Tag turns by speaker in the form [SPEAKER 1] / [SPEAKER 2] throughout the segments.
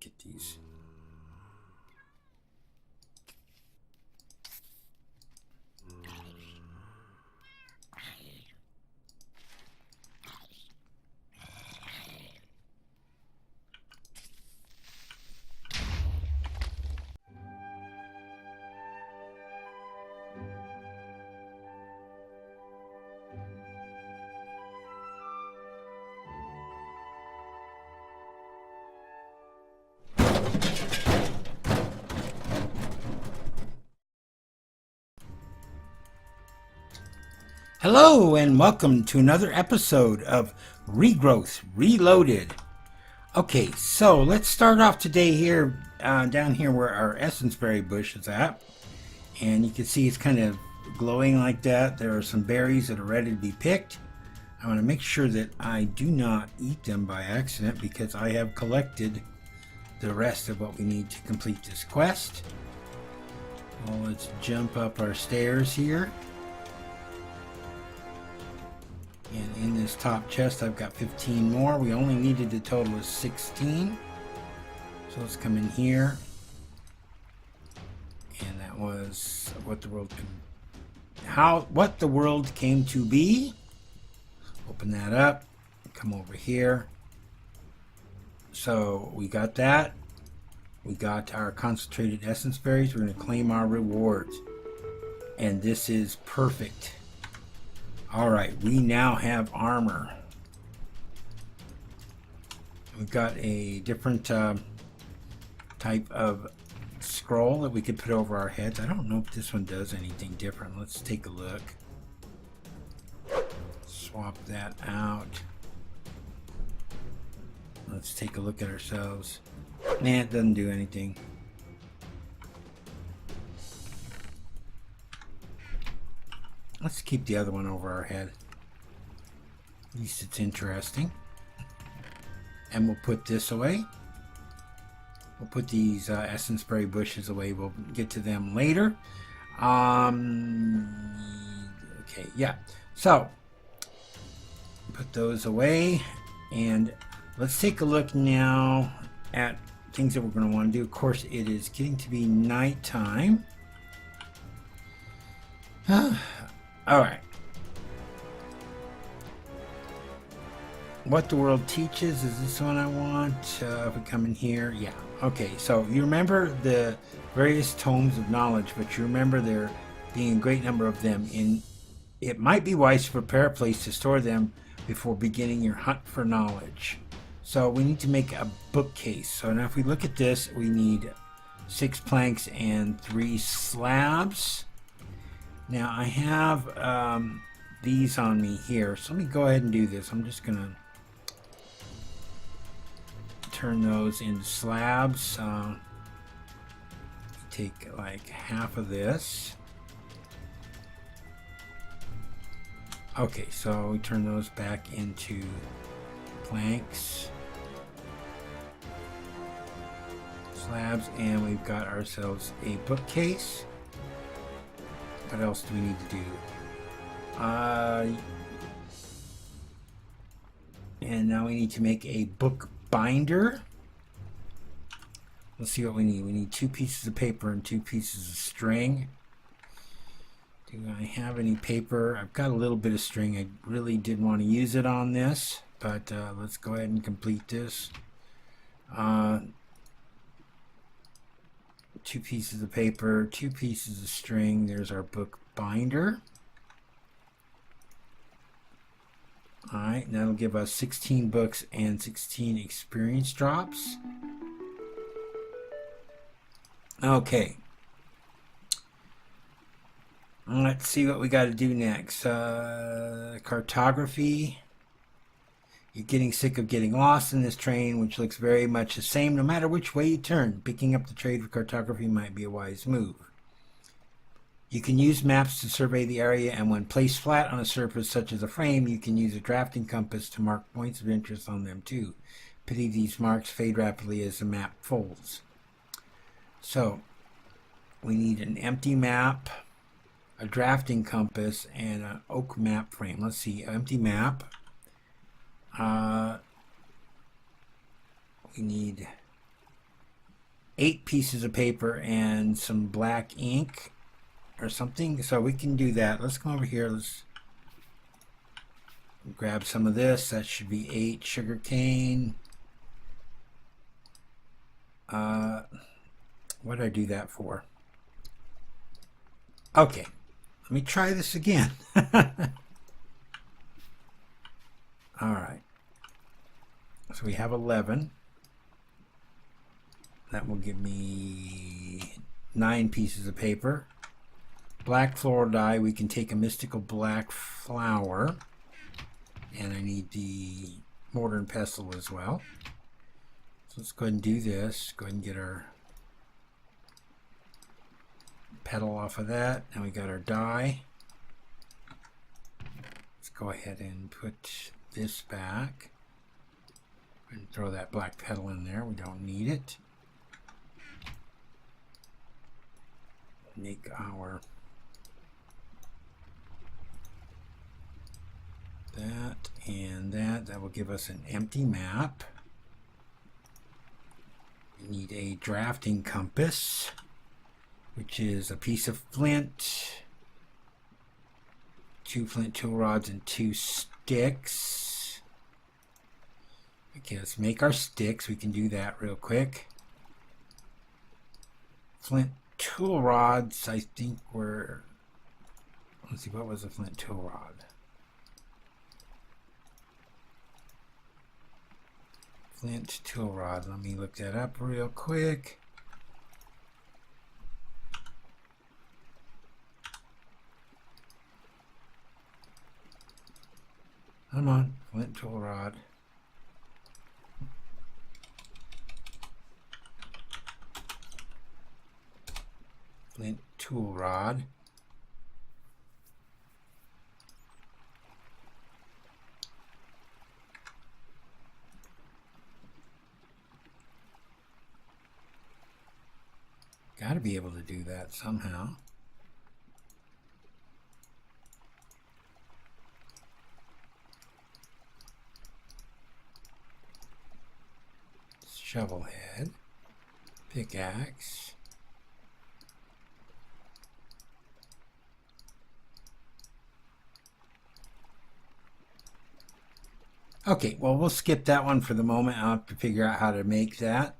[SPEAKER 1] get these. Hello and welcome to another episode of Regrowth Reloaded. Okay, so let's start off today here, down here where our essence berry bush is at. And you can see it's kind of glowing like that. There are some berries that are ready to be picked. I want to make sure that I do not eat them by accident because I have collected the rest of what we need to complete this quest. Well, let's jump up our stairs here. And in this top chest, I've got 15 more. We only needed a total of 16. So let's come in here. And that was what the world came to be. Open that up. Come over here. So we got that. We got our concentrated essence berries. We're going to claim our rewards. And this is perfect. Alright, we now have armor. We've got a different type of scroll that we could put over our heads. I don't know if this one does anything different. Let's take a look. Swap that out. Let's take a look at ourselves. Nah, it doesn't do anything. Let's keep the other one over our head. At least it's interesting. And we'll put this away. We'll put these essence berry bushes away. We'll get to them later. Okay, yeah. So, put those away. And let's take a look now at things that we're going to want to do. Of course, it is getting to be nighttime. Alright. What the world teaches is this one I want. If we come in here, yeah. Okay, so you remember the various tomes of knowledge, but you remember there being a great number of them. It might be wise to prepare a place to store them before beginning your hunt for knowledge. So we need to make a bookcase. So now if we look at this, we need 6 planks and 3 slabs. Now I have these on me here, so let me go ahead and do this. I'm just gonna turn those into slabs. Take like half of this. Okay, so we turn those back into planks, slabs, and we've got ourselves a bookcase. What else do we need to do? And now we need to make a book binder. Let's see what we need. We need 2 pieces of paper and 2 pieces of string. Do I have any paper? I've got a little bit of string. I really didn't want to use it on this, but let's go ahead and complete this. 2 pieces of paper, 2 pieces of string. There's our book binder. Alright, that'll give us 16 books and 16 experience drops. Okay. Let's see what we got to do next. Cartography. You're getting sick of getting lost in this train, which looks very much the same no matter which way you turn. Picking up the trade for cartography might be a wise move. You can use maps to survey the area, and when placed flat on a surface such as a frame, you can use a drafting compass to mark points of interest on them too. Pity these marks fade rapidly as the map folds. So, we need an empty map, a drafting compass, and an oak map frame. Let's see, empty map. We need 8 pieces of paper and some black ink or something. So we can do that. Let's come over here. Let's grab some of this. That should be 8 sugar cane. What did I do that for? Okay, let me try this again. All right. So we have 11. That will give me 9 pieces of paper. Black floral dye, we can take a mystical black flower. And I need the mortar and pestle as well. So let's go ahead and do this. Go ahead and get our petal off of that. Now we got our dye. Let's go ahead and put this back. And throw that black petal in there. We don't need it. Make our that and that. That will give us an empty map. We need a drafting compass, which is a piece of flint, 2 flint tool rods, and 2 sticks. Okay, let's make our sticks. We can do that real quick. Flint tool rods, I think were, let's see, what was a flint tool rod? Flint tool rod, let me look that up real quick. Come on, flint tool rod. Flint tool rod. Got to be able to do that somehow. Shovel head, pickaxe. Okay, well, we'll skip that one for the moment. I'll have to figure out how to make that.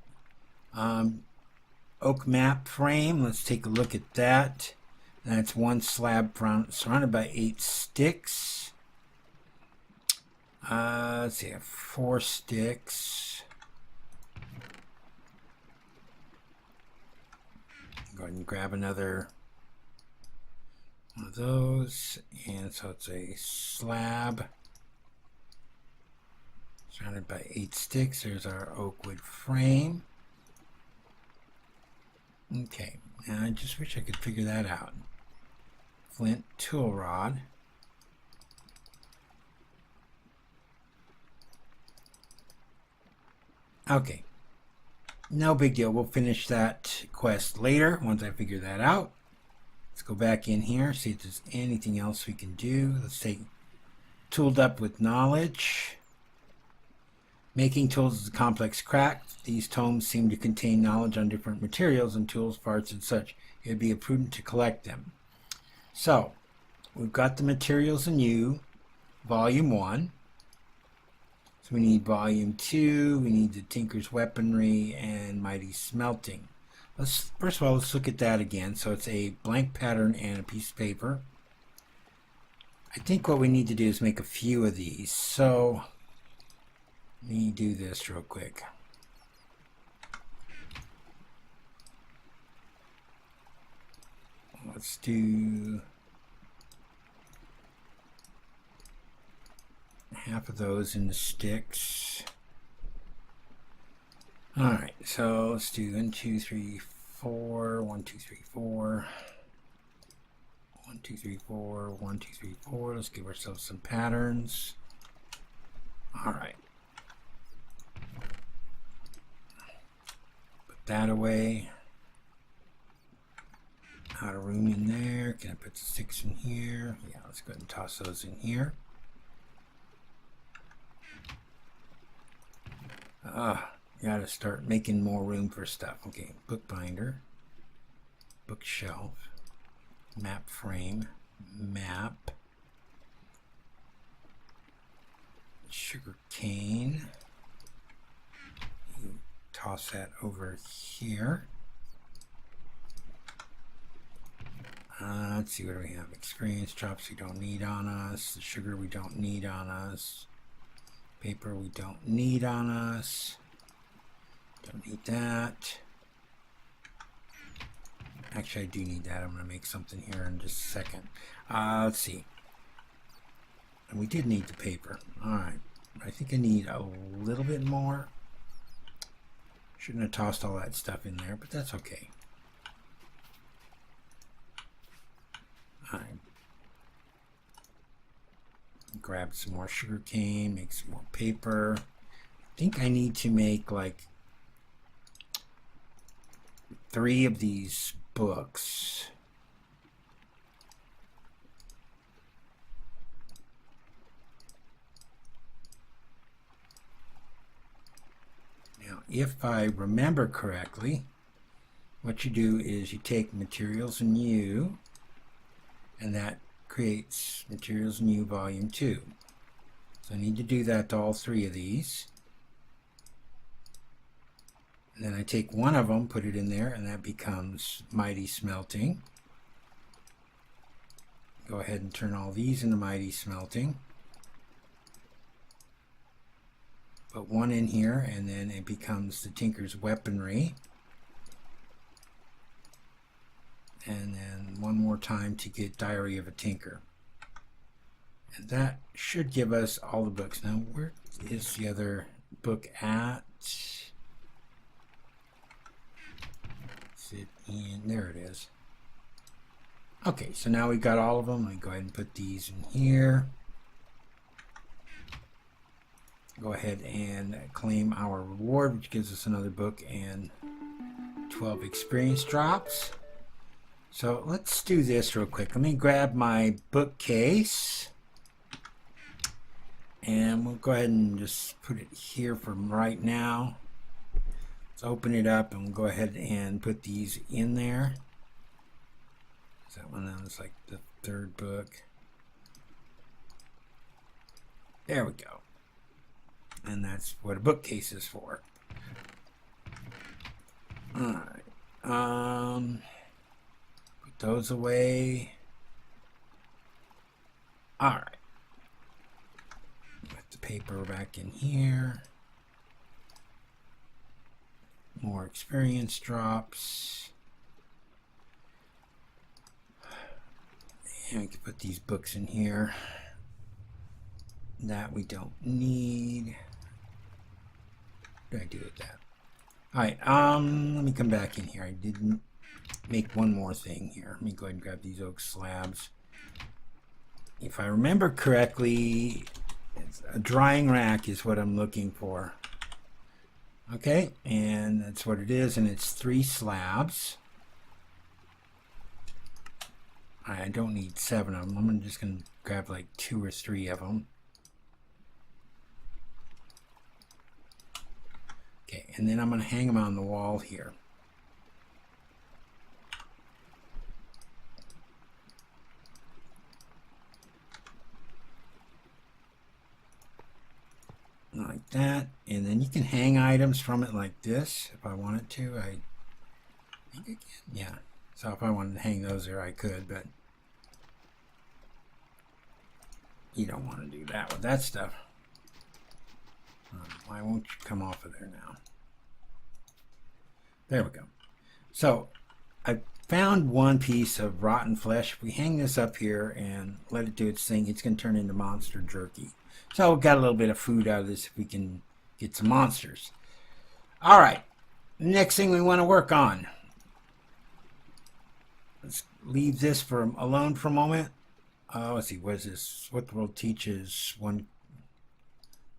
[SPEAKER 1] Oak map frame, let's take a look at that. That's 1 slab surrounded by 8 sticks. Let's see, I have 4 sticks. Go ahead and grab another one of those. And so it's a slab surrounded by 8 sticks. There's our oak wood frame. Okay, now I just wish I could figure that out. Flint tool rod. Okay, no big deal. We'll finish that quest later once I figure that out. Let's go back in here, see if there's anything else we can do. Let's take tooled up with knowledge. Making tools is a complex craft. These tomes seem to contain knowledge on different materials and tools, parts, and such. It would be prudent to collect them. So, we've got the materials in U, Volume 1. So we need Volume 2, we need the Tinker's Weaponry, and Mighty Smelting. First of all, let's look at that again. So it's a blank pattern and a piece of paper. I think what we need to do is make a few of these. So let me do this real quick. Let's do half of those in the sticks. Alright, so let's do 1, 2, 3, 4, 1, 2, 3, 4. 1, 2, 3, 4, 1, 2, 3, 4. Let's give ourselves some patterns. Alright. Put that away. Out of room in there. Can I put the sticks in here? Yeah, let's go ahead and toss those in here. Gotta start making more room for stuff. Okay, bookbinder, bookshelf, map frame, map, sugar cane. You toss that over here. Let's see, what do we have? Experience drops we don't need on us. The sugar we don't need on us. Paper we don't need on us. Don't need that. Actually, I do need that. I'm going to make something here in just a second. Let's see. And we did need the paper. Alright. I think I need a little bit more. Shouldn't have tossed all that stuff in there, but that's okay. Alright. Grab some more sugar cane, make some more paper. I think I need to make like 3 of these books. Now, if I remember correctly, what you do is you take materials in U, and that creates materials in U volume 2. So I need to do that to all 3 of these. And then I take one of them, put it in there, and that becomes mighty smelting. Go ahead and turn all these into mighty smelting. Put one in here, and then it becomes the Tinker's weaponry. And then one more time to get Diary of a Tinker. And that should give us all the books. Now, where is the other book at? There it is. Okay, so now we've got all of them. Let me go ahead and put these in here. Go ahead and claim our reward, which gives us another book and 12 experience drops. So let's do this real quick. Let me grab my bookcase, and we'll go ahead and just put it here for right now. Let's open it up, and we'll go ahead and put these in there. Is that one? That was like the 3rd book. There we go. And that's what a bookcase is for. Alright. Put those away. Alright. Put the paper back in here. More experience drops. And we can put these books in here. That we don't need. What did I do with that? Alright, let me come back in here. I didn't make one more thing here. Let me go ahead and grab these oak slabs. If I remember correctly, a drying rack is what I'm looking for. Okay, and that's what it is, and it's 3 slabs. I don't need 7 of them. I'm just going to grab like 2 or 3 of them. Okay, and then I'm going to hang them on the wall here. Like that, and then you can hang items from it like this if I wanted to. I think I can, yeah. So if I wanted to hang those there, I could, but you don't want to do that with that stuff. Why won't you come off of there now? There we go. So I found one piece of rotten flesh. If we hang this up here and let it do its thing, it's going to turn into monster jerky. So we've got a little bit of food out of this if we can get some monsters. All right. Next thing we want to work on. Let's leave this alone for a moment. Let's see. What is this? What the world teaches. One.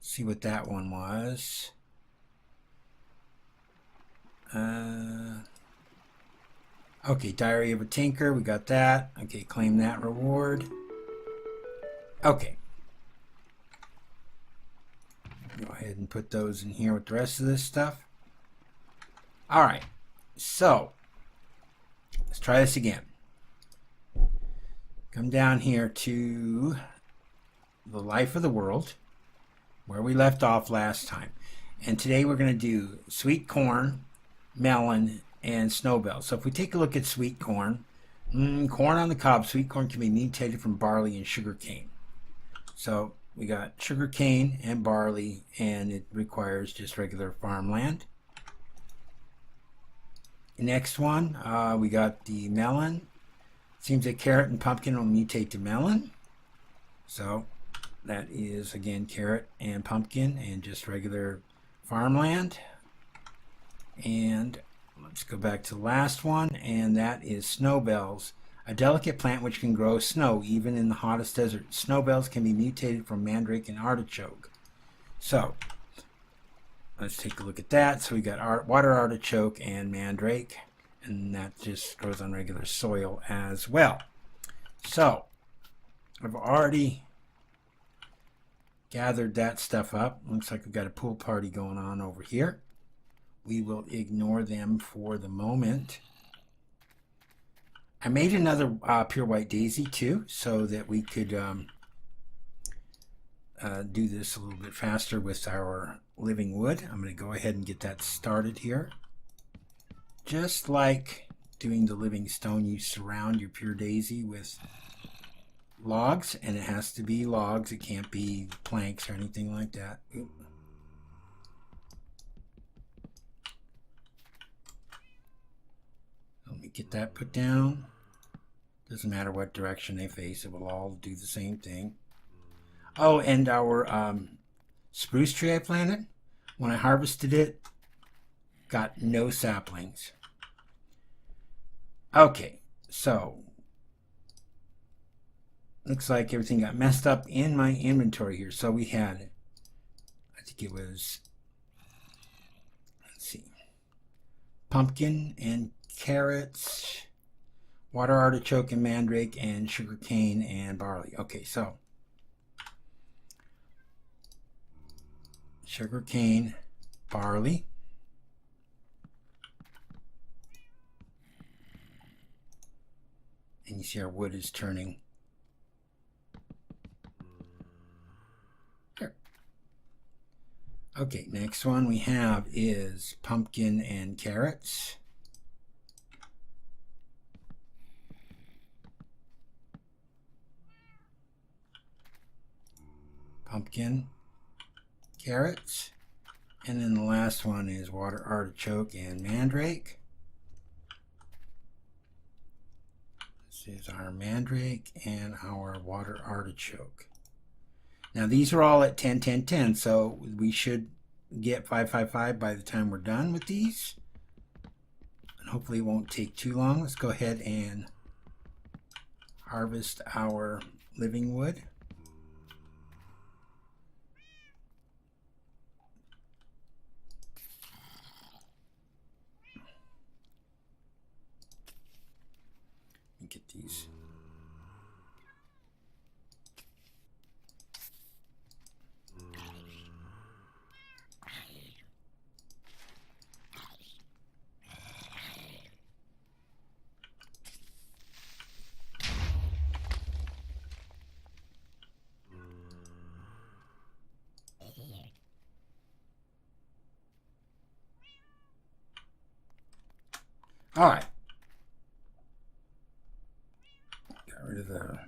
[SPEAKER 1] See what that one was. Okay, Diary of a Tinker. We got that. Okay, claim that reward. Okay. Go ahead and put those in here with the rest of this stuff. All right, so let's try this again. Come down here to the life of the world, where we left off last time. And today we're going to do sweet corn, melon, and snowbell. So if we take a look at sweet corn, corn on the cob, sweet corn can be mutated from barley and sugar cane. So we got sugar cane and barley, and it requires just regular farmland. Next one, we got the melon. Seems that carrot and pumpkin will mutate to melon. So that is, again, carrot and pumpkin and just regular farmland. And let's go back to the last one, and that is snowbells, a delicate plant which can grow snow even in the hottest desert. Snowbells can be mutated from mandrake and artichoke. So let's take a look at that. So we got water artichoke and mandrake, and that just grows on regular soil as well. So I've already gathered that stuff up. Looks like we've got a pool party going on over here. We will ignore them for the moment. I made another pure white daisy too, so that we could do this a little bit faster with our living wood. I'm going to go ahead and get that started here. Just like doing the living stone, you surround your pure daisy with logs, and it has to be logs. It can't be planks or anything like that. Oop. Let me get that put down. Doesn't matter what direction they face, it will all do the same thing. Oh, and our spruce tree I planted, when I harvested it, got no saplings. Okay, so looks like everything got messed up in my inventory here. So we had, I think it was, let's see, pumpkin and carrots, water artichoke and mandrake, and sugar cane and barley. Okay, so sugar cane, barley, and you see our wood is turning. Here. Okay, next one we have is pumpkin and carrots. Pumpkin, carrots, and then the last one is water artichoke and mandrake. This is our mandrake and our water artichoke. Now these are all at 10, 10, 10, so we should get 5, 5, 5 by the time we're done with these. And hopefully it won't take too long. Let's go ahead and harvest our living wood. Get these. All right. Got rid of the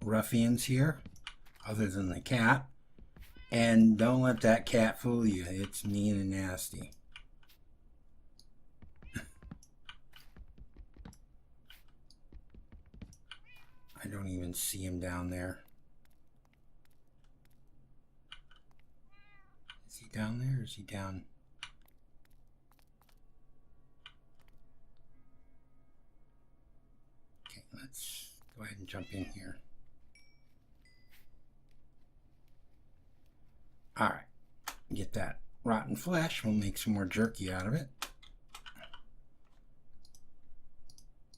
[SPEAKER 1] ruffians here, other than the cat. And don't let that cat fool you. It's mean and nasty. I don't even see him down there. Is he down there, or is he down? Okay, let's go ahead and jump in here. All right, get that rotten flesh. We'll make some more jerky out of it.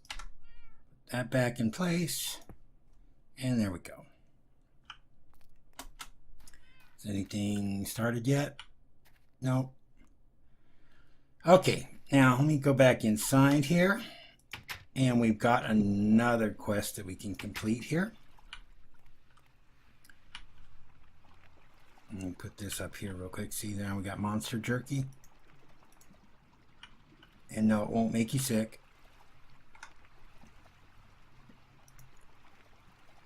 [SPEAKER 1] Put that back in place. And there we go. Is anything started yet? No. Okay, Now let me go back inside here, and we've got another quest that we can complete here. Let me put this up here real quick. See, now we got monster jerky. And no, it won't make you sick.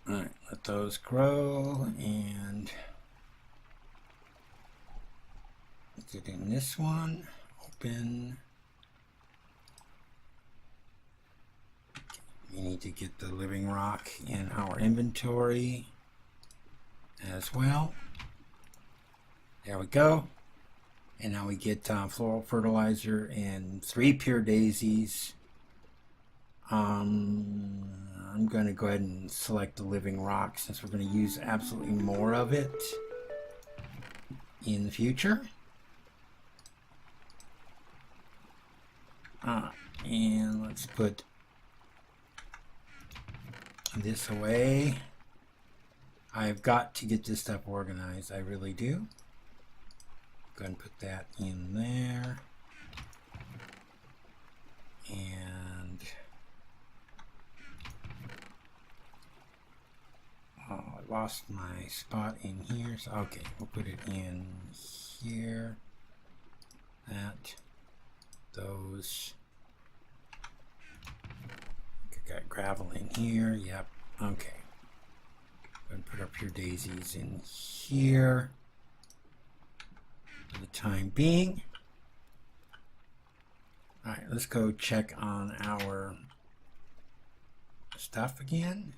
[SPEAKER 1] Alright, let those grow, and get in this one. Open. We need to get the living rock in our inventory as well. There we go. And now we get floral fertilizer and 3 pure daisies. I'm going to go ahead and select the living rock since we're going to use absolutely more of it in the future. And let's put this away. I've got to get this stuff organized. I really do. Go ahead and put that in there. And oh, I lost my spot in here. So okay, we'll put it in here. That, those. Got gravel in here. Yep. Okay. Go and put our pure daisies in here for the time being. All right, let's go check on our stuff again.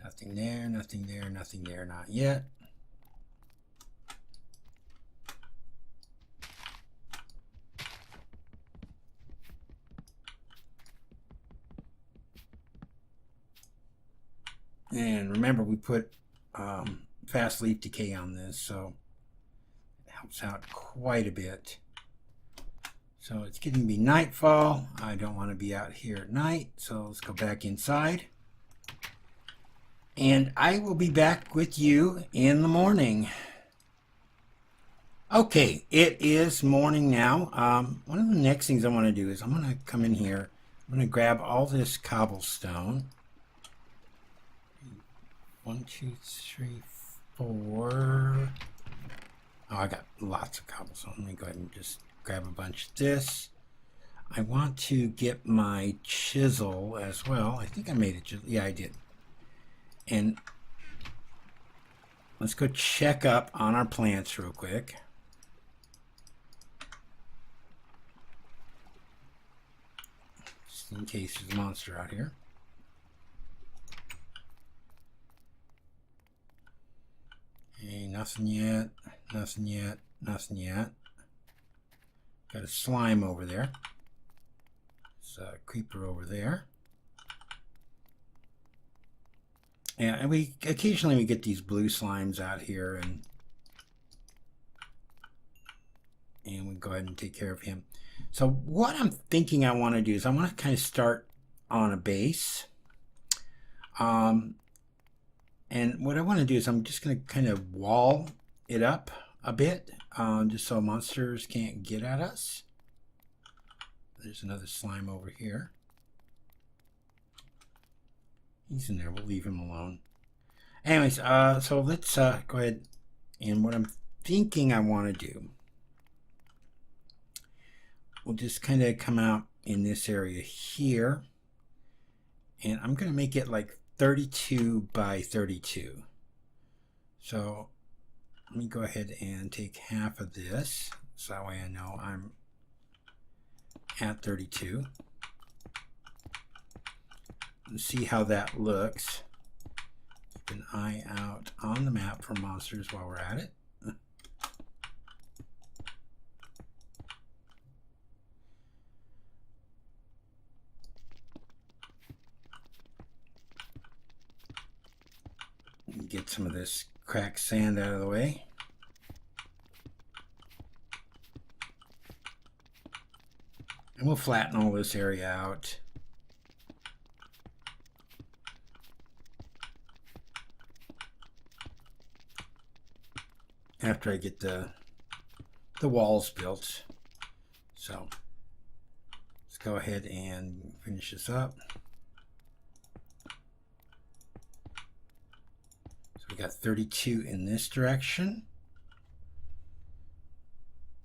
[SPEAKER 1] Nothing there, nothing there, nothing there, not yet. And remember, we put fast leaf decay on this, so it helps out quite a bit. So it's getting to be nightfall. I don't want to be out here at night, so let's go back inside. And I will be back with you in the morning. Okay, it is morning now. One of the next things I want to do is I'm going to come in here. I'm going to grab all this cobblestone. 1, 2, 3, 4. Oh, I got lots of cobblestone. Let me go ahead and just grab a bunch of this. I want to get my chisel as well. I think I made a chisel. Yeah, I did. And let's go check up on our plants real quick. Just in case there's a monster out here. Okay, nothing yet, nothing yet, nothing yet. Got a slime over there. There's a creeper over there. Yeah, and we occasionally get these blue slimes out here, and we go ahead and take care of him. So what I'm thinking I want to do is I want to kind of start on a base. And what I want to do is I'm just going to kind of wall it up a bit, just so monsters can't get at us. There's another slime over here. He's in there. We'll leave him alone. Anyways, so let's go ahead. And what I'm thinking I want to do, we'll just kind of come out in this area here. And I'm going to make it like 32 by 32. So let me go ahead and take half of this. So that way I know I'm at 32. Let's see how that looks. Keep an eye out on the map for monsters while we're at it. Get some of this cracked sand out of the way. And we'll flatten all this area out. After I get the the walls built. So let's go ahead and finish this up. So we got 32 in this direction,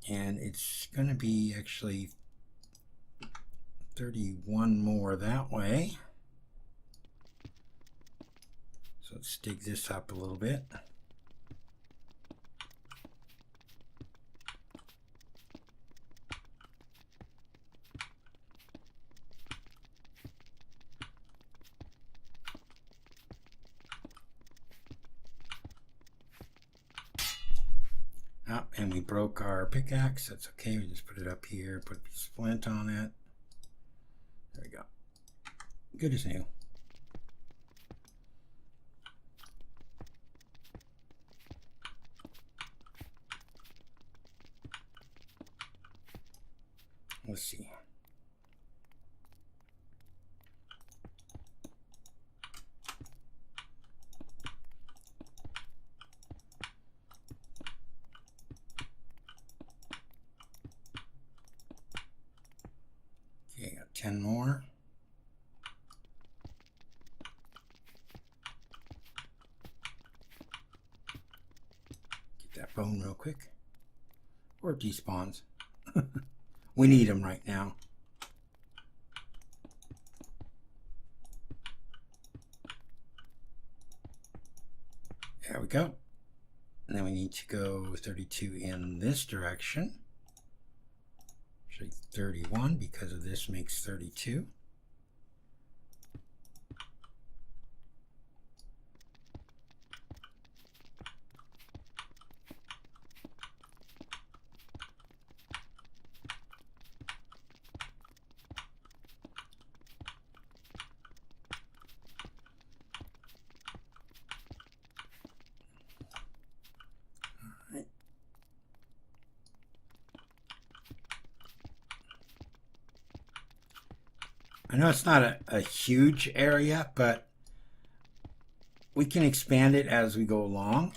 [SPEAKER 1] and it's going to be actually 31 more that way. So let's dig this up a little bit. And we broke our pickaxe. That's okay. We just put it up here, put a piece of flint on it. There we go. Good as new. Let's see. Okay, got 10 more. Get that bone real quick. Or it despawns. We need them right now. There we go. And then we need to go 32 in this direction. Actually 31, because of this makes 32. I know it's not a huge area, but we can expand it as we go along.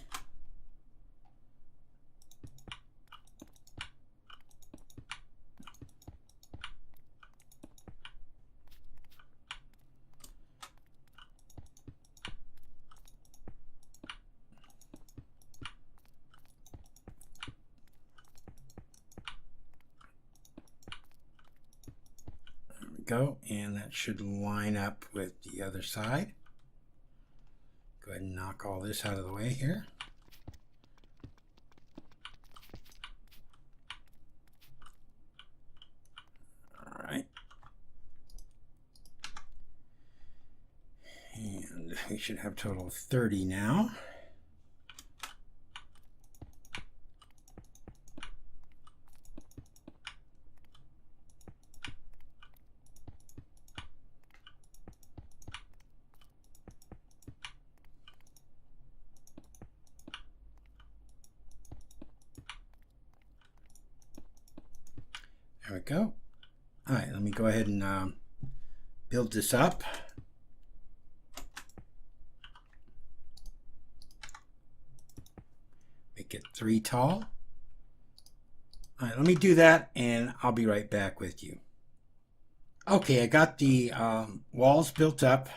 [SPEAKER 1] Go, and that should line up with the other side. Go ahead and knock all this out of the way here. All right. And we should have a total of 30 now. There we go. All right, let me go ahead and build this up. Make it 3 tall. All right, let me do that and I'll be right back with you. Okay, I got the walls built up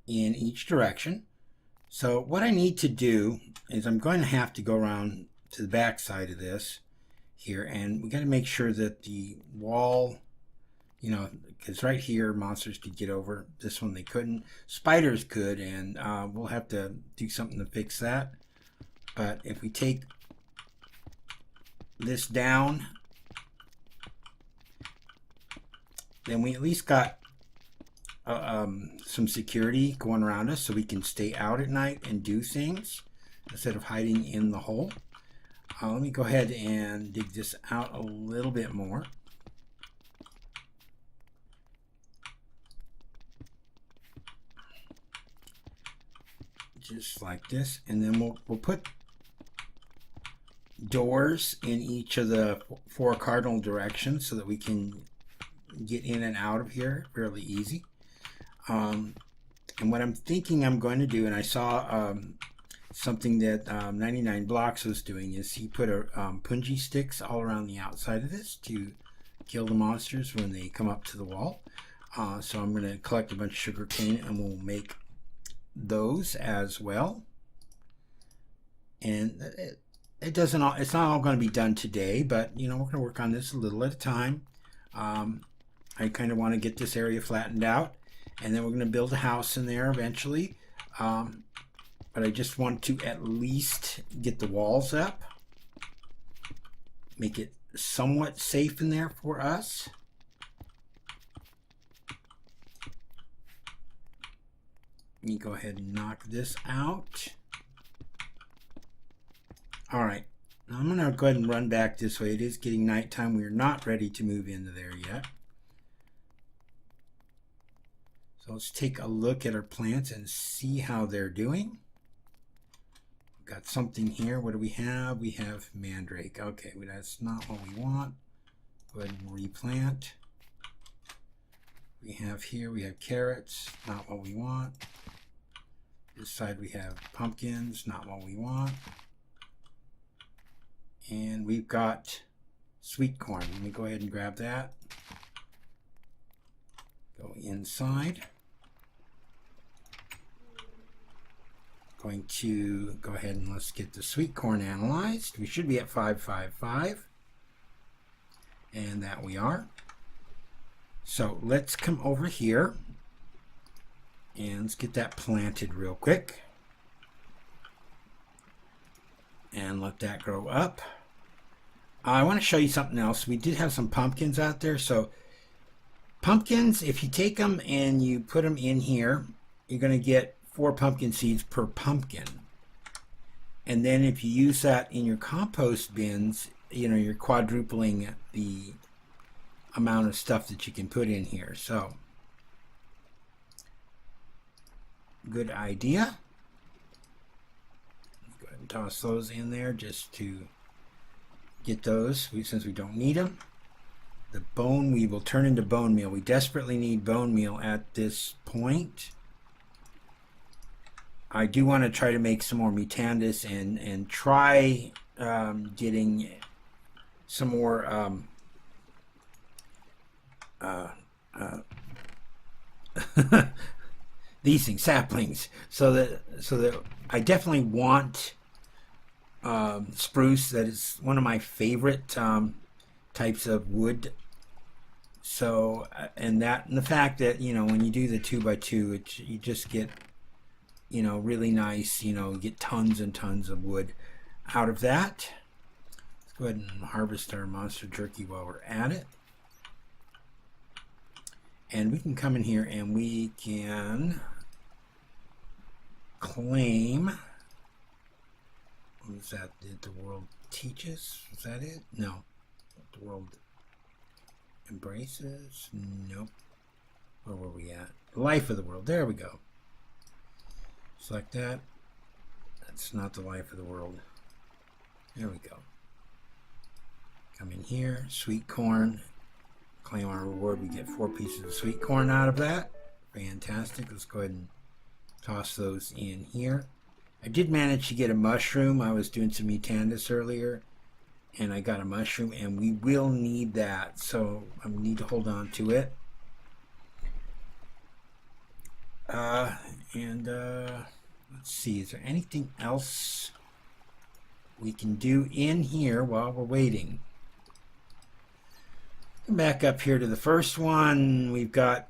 [SPEAKER 1] in each direction. So what I need to do is I'm going to have to go around to the back side of this here, and we got to make sure that the wall, you know, because right here monsters could get over. This one they couldn't. Spiders could, and we'll have to do something to fix that. But if we take this down, then we at least got some security going around us, so we can stay out at night and do things instead of hiding in the hole. Let me go ahead and dig this out a little bit more. Just like this, and then we'll put doors in each of the 4 cardinal directions so that we can get in and out of here fairly easy. And what I'm thinking I'm going to do, and I saw something that 99 Blocks was doing is he put a punji sticks all around the outside of this to kill the monsters when they come up to the wall. So I'm going to collect a bunch of sugar cane and we'll make those as well. And it doesn't all, it's not all going to be done today, but you know, we're going to work on this a little at a time. I kind of want to get this area flattened out, and then we're going to build a house in there eventually. But I just want to at least get the walls up, make it somewhat safe in there for us. Let me go ahead and knock this out. All right, now I'm gonna go ahead and run back this way. It is getting nighttime. We're not ready to move into there yet. So let's take a look at our plants and see how they're doing. We've got something here. What do we have? We have mandrake. Okay, well, that's not what we want. Go ahead and replant. We have here, we have carrots, not what we want. This side we have pumpkins, not what we want. And we've got sweet corn. Let me go ahead and grab that. Go inside. Going to go ahead and let's get the sweet corn analyzed. We should be at 555. And that we are. So let's come over here and let's get that planted real quick. And let that grow up. I want to show you something else. We did have some pumpkins out there. So pumpkins, if you take them and you put them in here, you're going to get 4 pumpkin seeds per pumpkin. And then if you use that in your compost bins, you know, you're quadrupling the amount of stuff that you can put in here. So good idea. Go ahead and toss those in there just to get those, since we don't need them. The bone we will turn into bone meal. We desperately need bone meal at this point. I do want to try to make some more mutandis and try getting some more these things, saplings, so that I definitely want spruce. That is one of my favorite types of wood. So and the fact that, you know, when you do the 2x2, you just get, you know, really nice, you know, get tons and tons of wood out of that. Let's go ahead and harvest our monster jerky while we're at it. And we can come in here and we can claim, what was that? Did the world teaches? Was that it? No. The world embraces? Nope. Where were we at? Life of the world. There we go. Select that. That's not the life of the world. There we go. Come in here. Sweet corn. Claim our reward. We get 4 pieces of sweet corn out of that. Fantastic. Let's go ahead and toss those in here. I did manage to get a mushroom. I was doing some mutandis earlier, and I got a mushroom, and we will need that, so I need to hold on to it. Let's see, is there anything else we can do in here while we're waiting? Back up here to the first one, we've got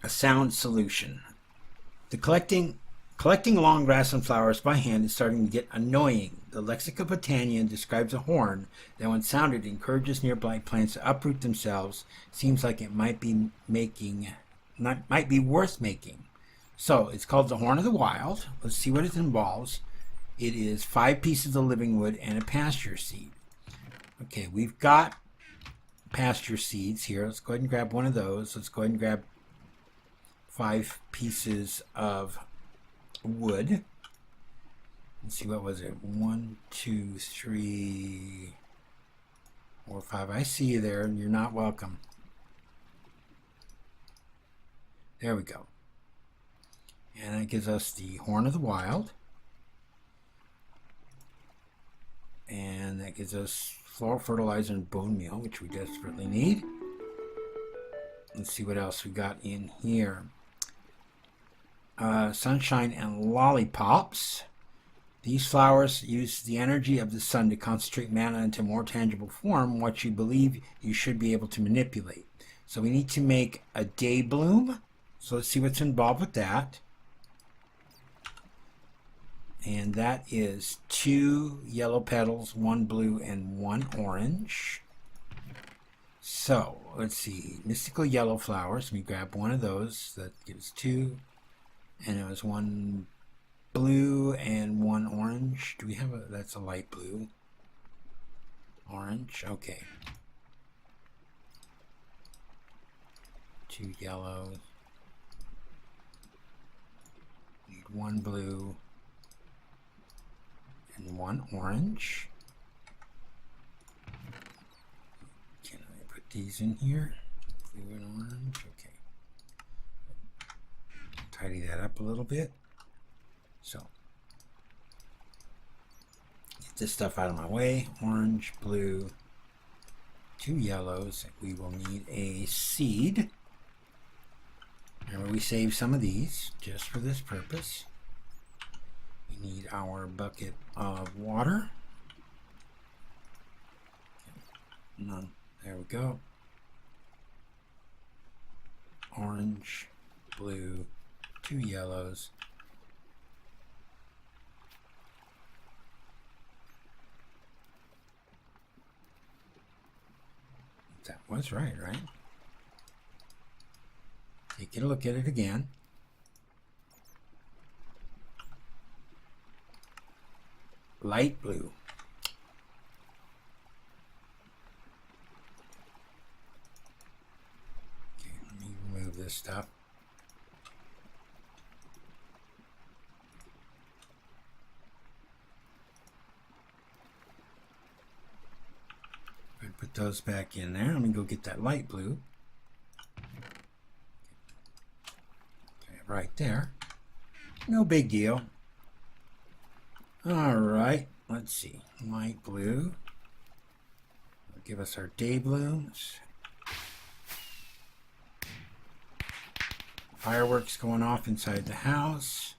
[SPEAKER 1] a sound solution. The collecting long grass and flowers by hand is starting to get annoying. The Lexica Botanian describes a horn that, when sounded, encourages nearby plants to uproot themselves. Seems like it might be worth making. So it's called the Horn of the Wild. Let's see what it involves. It is 5 pieces of living wood and a pasture seed. Okay, we've got pasture seeds here. Let's go ahead and grab one of those. Let's go ahead and grab 5 pieces of wood. Let's see, what was it? 1, 2, 3, 4, 5. I see you there, and you're not welcome. There we go. And that gives us the Horn of the Wild. And that gives us floral fertilizer and bone meal, which we desperately need. Let's see what else we got in here. Sunshine and lollipops. These flowers use the energy of the sun to concentrate mana into more tangible form, what you believe you should be able to manipulate. So we need to make a day bloom. So let's see what's involved with that. And that is 2 yellow petals, 1 blue, and 1 orange. So let's see, mystical yellow flowers. We grab one of those. That gives 2, and it was 1 blue and 1 orange. Do we have a? That's a light blue. Orange. Okay. 2 yellows. Need 1 blue and 1 orange. Can I put these in here? Blue and orange. Okay. Tidy that up a little bit. So, get this stuff out of my way. Orange, blue, 2 yellows. We will need a seed. Remember, we saved some of these just for this purpose. We need our bucket of water. None. There we go. Orange, blue, 2 yellows. That was right? Take a look at it again. Light blue. Okay, let me remove this stuff. Put those back in there. Let me go get that light blue. Okay, right there. No big deal. All right, let's see. Light blue. It'll give us our day blooms. Fireworks going off inside the house.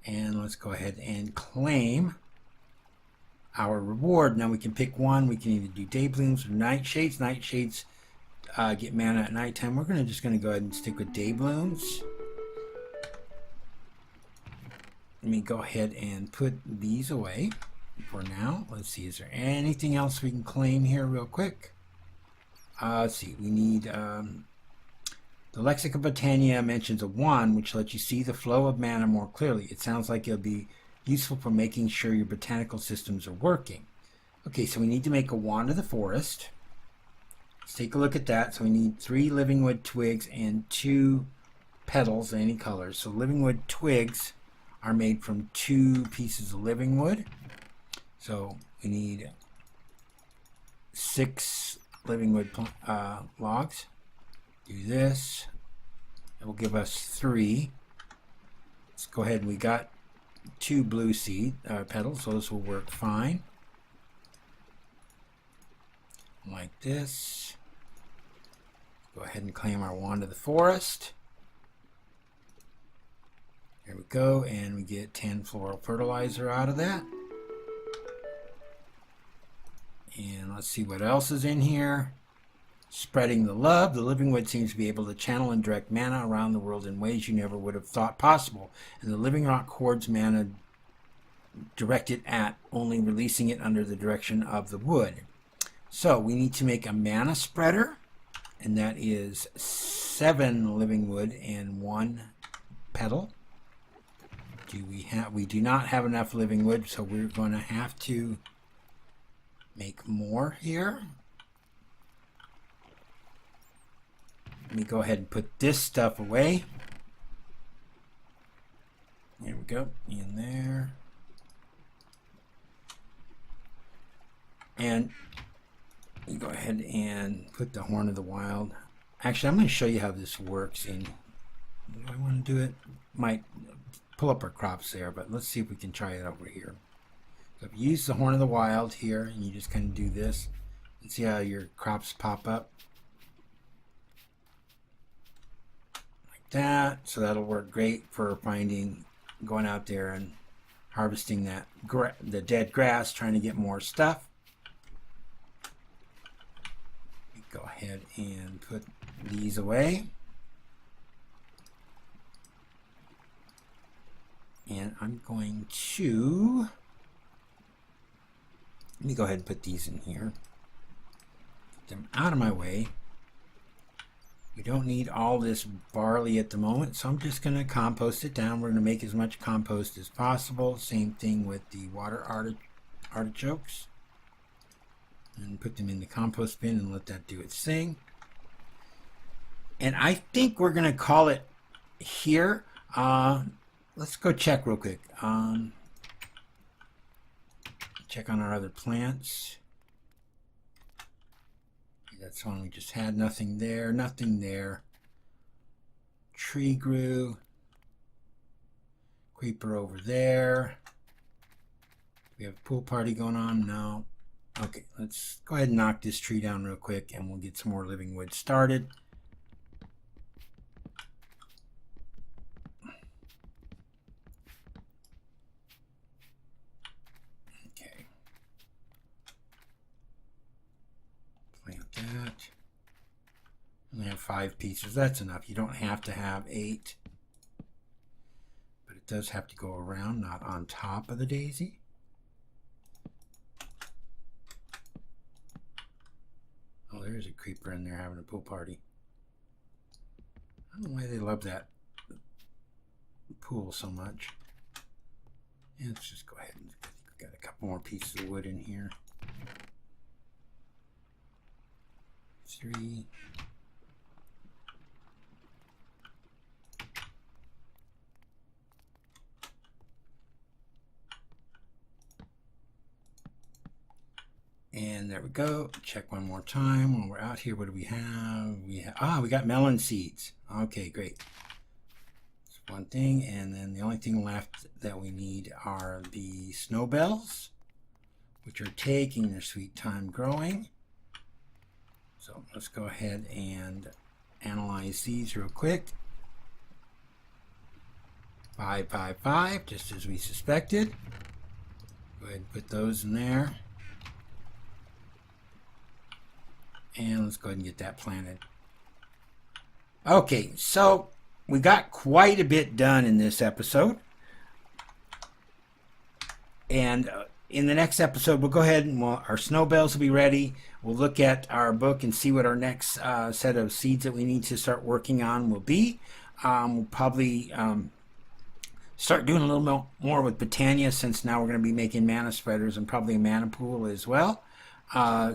[SPEAKER 1] And let's go ahead and claim our reward. Now we can pick one. We can either do day blooms or nightshades. Nightshades get mana at nighttime. We're just going to go ahead and stick with day blooms. Let me go ahead and put these away for now. Let's see, is there anything else we can claim here real quick? Let's see, we need the Lexicon Botania mentions a wand which lets you see the flow of mana more clearly. It sounds like it'll be useful for making sure your botanical systems are working. Okay, so we need to make a wand of the forest. Let's take a look at that. So we need 3 living wood twigs and 2 petals, any colors. So living wood twigs are made from 2 pieces of living wood. So we need 6 living wood logs. Do this. It will give us 3. Let's go ahead and we got 2 blue seed petals. Those will work fine. Like this. Go ahead and claim our wand of the forest. There we go, and we get 10 floral fertilizer out of that. And let's see what else is in here. Spreading the love. The living wood seems to be able to channel and direct mana around the world in ways you never would have thought possible. And the living rock hoards mana directed at only releasing it under the direction of the wood. So we need to make a mana spreader, and that is 7 living wood and 1 petal. We do not have enough living wood, so we're going to have to make more here. Let me go ahead and put this stuff away. There we go, in there. And you go ahead and put the Horn of the Wild. Actually, I'm going to show you how this works in do I want to do it? Might pull up our crops there, but let's see if we can try it over here. So if you use the Horn of the Wild here, and you just kind of do this, and see how your crops pop up. Like that. So that'll work great for finding, going out there and harvesting that the dead grass, trying to get more stuff. Go ahead and put these away. And I'm going to, let me go ahead and put these in here. Get them out of my way. We don't need all this barley at the moment, so I'm just going to compost it down. We're going to make as much compost as possible. Same thing with the water artichokes. And put them in the compost bin and let that do its thing. And I think we're going to call it here. Let's go check real quick. Check on our other plants. That's one we just had. Nothing there. Nothing there. Tree grew. Creeper over there. We have a pool party going on? No. Okay, let's go ahead and knock this tree down real quick and we'll get some more living wood started. Okay. Plant that. We have 5 pieces. That's enough. You don't have to have 8. But it does have to go around, not on top of the daisy. Oh, there's a creeper in there having a pool party. I don't know why they love that pool so much. Yeah, let's just go ahead and got a couple more pieces of wood in here. 3. And there we go. Check one more time when we're out here. What do we have? We got melon seeds. Okay, great. That's one thing. And then the only thing left that we need are the snowbells, which are taking their sweet time growing. So let's go ahead and analyze these real quick. 5, 5, 5, just as we suspected. Go ahead and put those in there. And let's go ahead and get that planted. Okay, so we got quite a bit done in this episode. And in the next episode, we'll go ahead and our snowbells will be ready. We'll look at our book and see what our next set of seeds that we need to start working on will be. We'll probably start doing a little more with Botania, since now we're going to be making mana spreaders and probably a mana pool as well.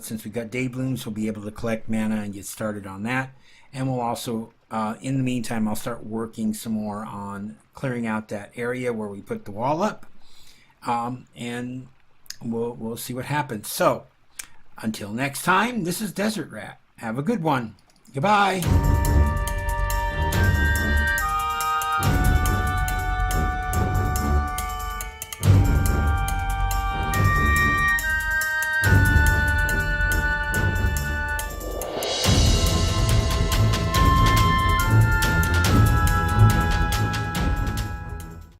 [SPEAKER 1] Since we've got day blooms, we'll be able to collect mana and get started on that. And we'll also, in the meantime, I'll start working some more on clearing out that area where we put the wall up. And we'll see what happens. So, until next time, this is Desert Rat. Have a good one. Goodbye.